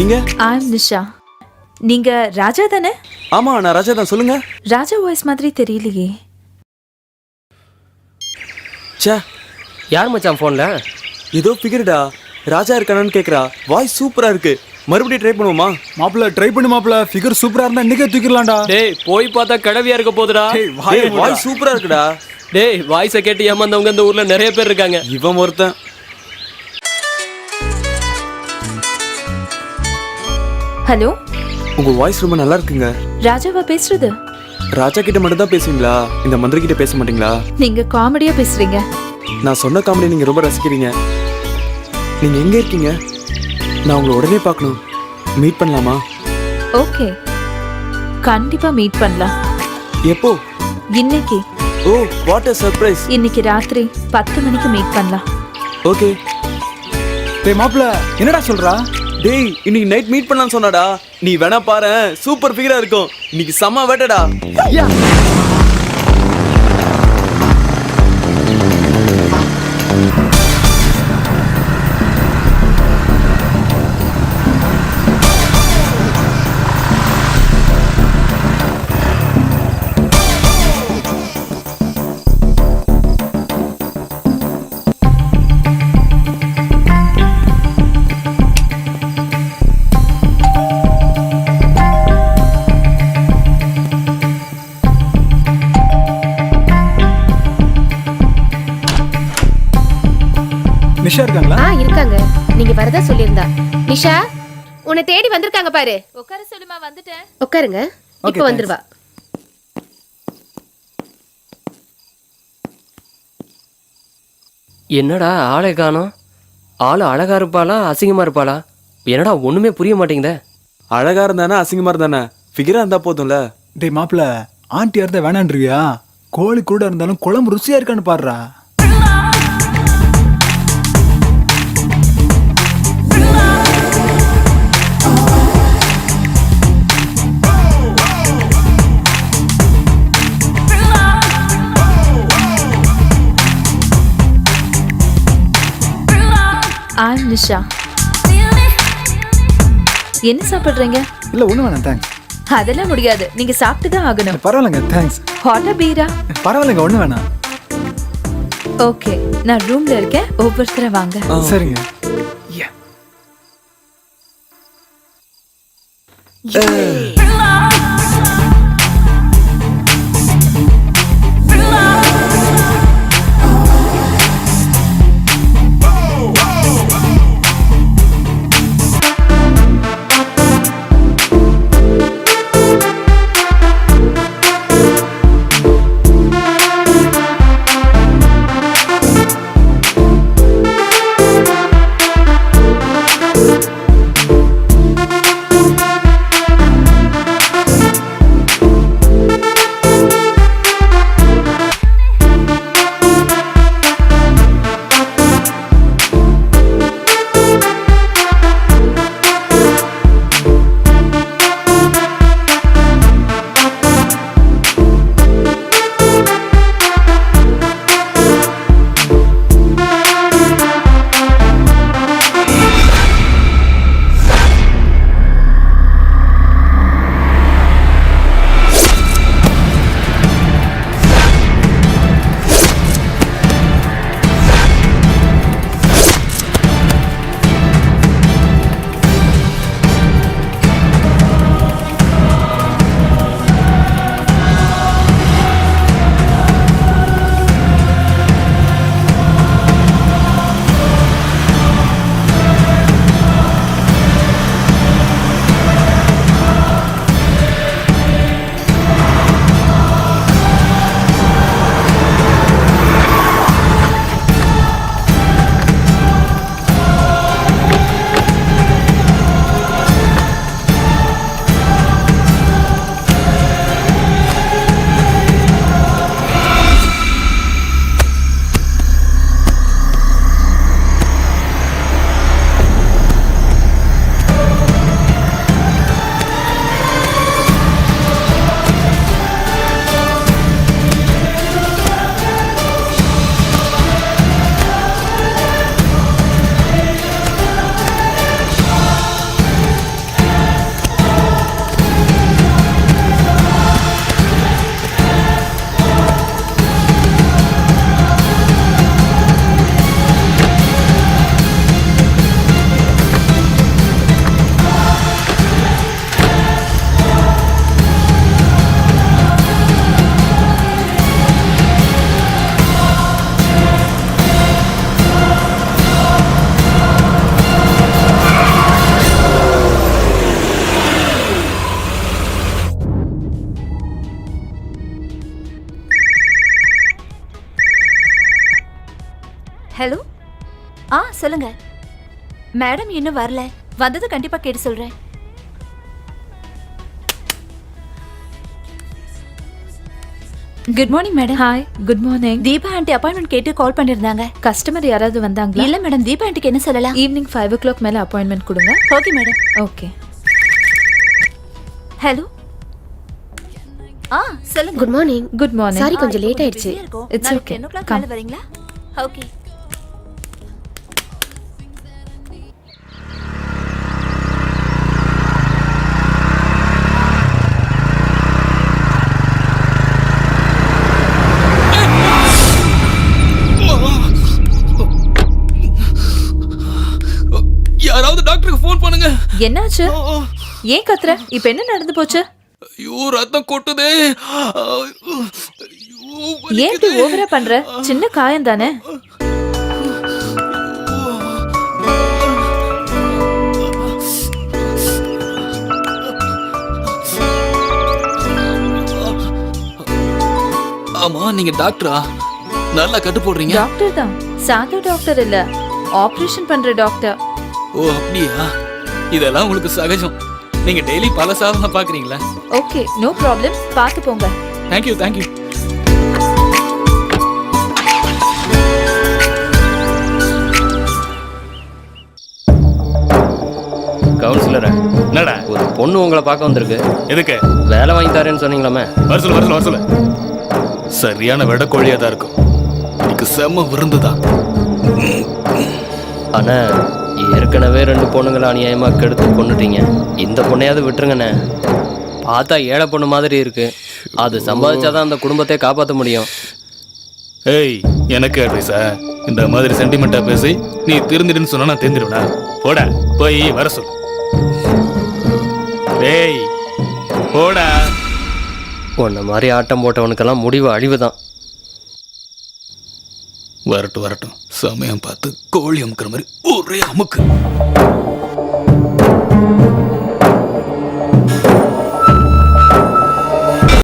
நீங்க? ஐம் நிஷா. நீங்க ராஜா தானே? ஆமா, நான் ராஜா தான். சொல்லுங்க. ராஜா வாய்ஸ் மாதிரி தெரியலையே. ச்சே, யார் மச்சான் ஃபோன்ல? ஏதோ ஃபிகர்டா. ராஜா இருக்கானான்னு கேக்குறா. வாய்ஸ் சூப்பரா இருக்கு. மறுபடியும் ட்ரை பண்ணுவோமா? மாப்ள ட்ரை பண்ணு மாப்ள. ஃபிகர் சூப்பரா இருந்தா இன்னைக்கே தூக்கிடலாம்டா. டேய் போய் பார்த்தா கடவியா இருக்க போதுடா. வாய்ஸ் சூப்பரா இருக்குடா. டேய் வாய்ஸை கேட்டு ஏமாந்தவங்க இந்த ஊர்ல நிறைய பேர் இருக்காங்க. இவன் ஒருத்தன். ஹலோ, உங்க வாய்ஸ் ரொம்ப நல்லா இருக்குங்க. ராஜாவா பேசுறது? ராஜா கிட்ட மட்டும் தான் பேசுவீங்களா? இந்த மந்திரி கிட்ட பேச மாட்டீங்களா? நீங்க காமெடியா பேசுறீங்க. நான் சொன்ன காமெடி நீங்க ரொம்ப ரசிக்கிறீங்க. நீங்க எங்க இருக்கீங்க? நான் உங்களை உடனே பார்க்கணும். மீட் பண்ணலாமா? ஓகே, கண்டிப்பா மீட் பண்ணலாம். எப்போ? இன்னைக்கு. ஓ, வாட் a சர்ப்ரைஸ். இன்னைக்கு ராத்திரி 10 மணிக்கு மீட் பண்ணலாம். ஓகே. டேய் மாப்ள, என்னடா சொல்றா? டேய், இன்னைக்கு நைட் மீட் பண்ணலாம்னு சொன்னாடா. நீ வேணா பாரு, சூப்பர் ஃபிகரா இருக்கும். இன்னைக்கு செம்ம வேட்டடா. யா. நிஷா இருக்காங்களா? இருக்காங்க. நீங்க வரதா சொல்லிருந்தா. நிஷா, உன்னை தேடி வந்திருக்காங்க பாரு. உட்கார சொல்லுமா, வந்துட்டேன். உட்காருங்க. இப்ப வந்துருவா. என்னடா ஆளை காணோம்? ஆளு அழகா இருப்பாளா அசிங்கமா இருப்பாளா? என்னடா ஒண்ணுமே புரிய மாட்டேங்குதே. அழகா இருந்தானே அசிங்கமா இருந்தானே ஃபிகரா இருந்தா போதும்ல. டேய் மாப்ள, ஆண்டி இருந்தா வேணான்றியா? கோழி கூட இருந்தாலும் குழம்பு ருசியா இருக்கான்னு பாடுறா. ஐம் நிஷா. என்ன சாப்பிடுறீங்க? இல்ல ஒண்ணு வேணாம், தேங்க்ஸ். அதெல்லாம் முடியாது, நீங்க சாப்பிட்டு தான் ஆகணும். பரவாயில்லைங்க, தேங்க்ஸ். ஹாட்டா பீரா? பரவாயில்லைங்க, ஒண்ணு வேணாம். ஓகே, நான் ரூம்ல இருக்கேன். ஒவ்வொருத்தர வாங்க. சரிங்க. சொல்லுங்க மேடம் இன்னும் வரல, வந்தது கண்டிப்பா கேட்டு சொல்றேன். Good morning madam. Hi, good morning. Deepa aunty appointment கேட்டு கால் பண்ணிருந்தாங்க. கஸ்டமர் யாராவது வந்தாங்களா? இல்ல மேடம், தீபா ஆண்டிக்கு என்ன சொல்லலாம்? ஈவினிங் 5 o'clock மேல அப்பாயின்மெண்ட் கொடுங்க. Okay madam. ஓகே. ஹலோ. சொல்லுங்க. Good morning. Good morning. Sorry கொஞ்சம் லேட் ஆயிடுச்சு. It's okay. 10 o'clock Come. மேல வரீங்களா? ஓகே. யாராவது டாக்டருக்கு ஃபோன் பண்ணுங்க. என்னாச்சு? ஏன் கத்துற? இப்ப என்ன நடந்து போச்சு? ஐயோ ரத்தம் கொட்டுதே. ஏன் இப்படி ஓவரா பண்ற? சின்ன காயம் தானே. ஆமா நீங்க டாக்டரா? நல்லா கட்டு போடுறீங்க. டாக்டர் தான். சாதா டாக்டர் இல்ல, ஆபரேஷன் பண்ற டாக்டர். ஓ அப்படியா? இதெல்லாம் உங்களுக்கு சகஜம். நீங்க டெய்லி பல சாதனை பாக்குறீங்களா? Okay, no problem. பார்த்து போங்க. Thank you thank you. கவுன்சிலரை, என்னடா ஒரு பொண்ணு உங்களை பார்க்க வந்திருக்கு. எதுக்கு? வேலை வாங்கி தரேன்னு சொன்னீங்களாமே. வரசல சரியான வெடக்கோழியா தான் இருக்கும். இன்னைக்கு செம்ம விருந்துதான். ஆனா ஏற்கனவே 2 பொண்ணுங்களை அநியாயமா கெடுத்து கொண்டுட்டீங்க. இந்த பொண்ணையாவது விட்டுருங்கண்ணே. பார்த்தா ஏழை பொண்ணு மாதிரி இருக்கு. அது சம்பாதிச்சாதான் அந்த குடும்பத்தை காப்பாற்ற முடியும். ஏய் எனக்கு அட்வைஸா? இந்த மாதிரி சென்டிமெண்டா பேசி நீ திருந்திடுன்னு சொன்னா நான் தெரிஞ்சிருவா? போடா போய் வர சொல். டேய் போடா. உன்ன மாதிரி ஆட்டம் போட்டவனுக்கெல்லாம் முடிவு அழிவுதான். வரட்டும் சமயம் பார்த்து கோழி அமுக்கிற மாதிரி ஒரே அமுக்கு.